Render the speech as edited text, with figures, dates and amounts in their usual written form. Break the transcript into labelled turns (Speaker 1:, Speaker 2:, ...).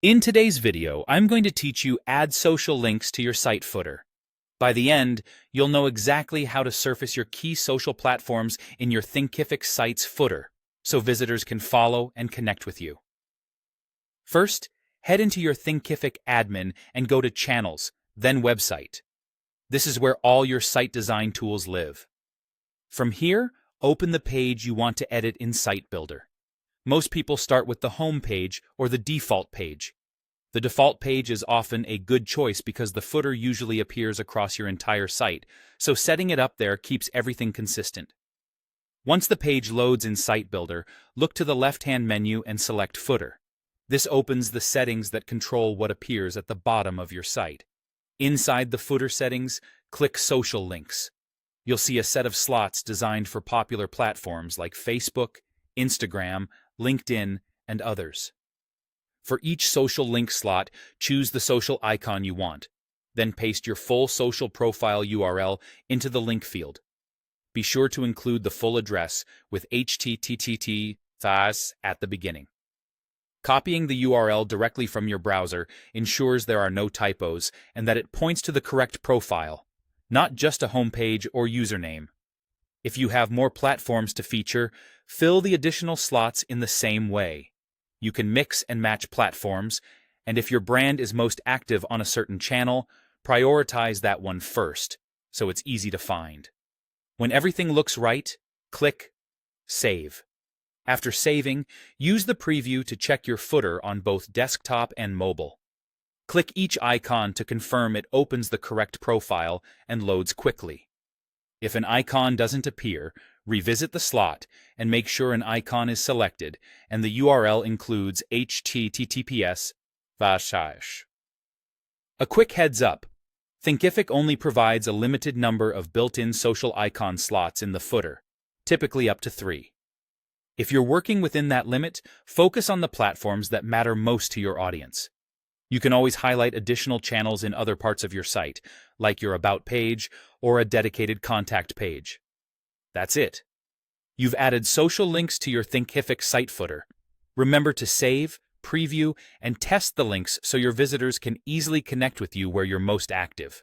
Speaker 1: In today's video, I'm going to teach you add social links to your site footer. By the end, you'll know exactly how to surface your key social platforms in your Thinkific site's footer, so visitors can follow and connect with you. First, head into your Thinkific admin and go to Channels, then Website. This is where all your site design tools live. From here, open the page you want to edit in Site Builder. Most people start with the home page or the default page. The default page is often a good choice because the footer usually appears across your entire site, so setting it up there keeps everything consistent. Once the page loads in Site Builder, look to the left-hand menu and select Footer. This opens the settings that control what appears at the bottom of your site. Inside the footer settings, click Social Links. You'll see a set of slots designed for popular platforms like Facebook, Instagram, LinkedIn, and others. For each social link slot, choose the social icon you want. Then paste your full social profile URL into the link field. Be sure to include the full address with https at the beginning. Copying the URL directly from your browser ensures there are no typos and that it points to the correct profile, not just a homepage or username. If you have more platforms to feature, fill the additional slots in the same way. You can mix and match platforms, and if your brand is most active on a certain channel, prioritize that one first, so it's easy to find. When everything looks right, click Save. After saving, use the preview to check your footer on both desktop and mobile. Click each icon to confirm it opens the correct profile and loads quickly. If an icon doesn't appear, revisit the slot and make sure an icon is selected and the URL includes https://. A quick heads up, Thinkific only provides a limited number of built-in social icon slots in the footer, typically up to 3. If you're working within that limit, focus on the platforms that matter most to your audience. You can always highlight additional channels in other parts of your site, like your About page or a dedicated contact page. That's it. You've added social links to your Thinkific site footer. Remember to save, preview, and test the links so your visitors can easily connect with you where you're most active.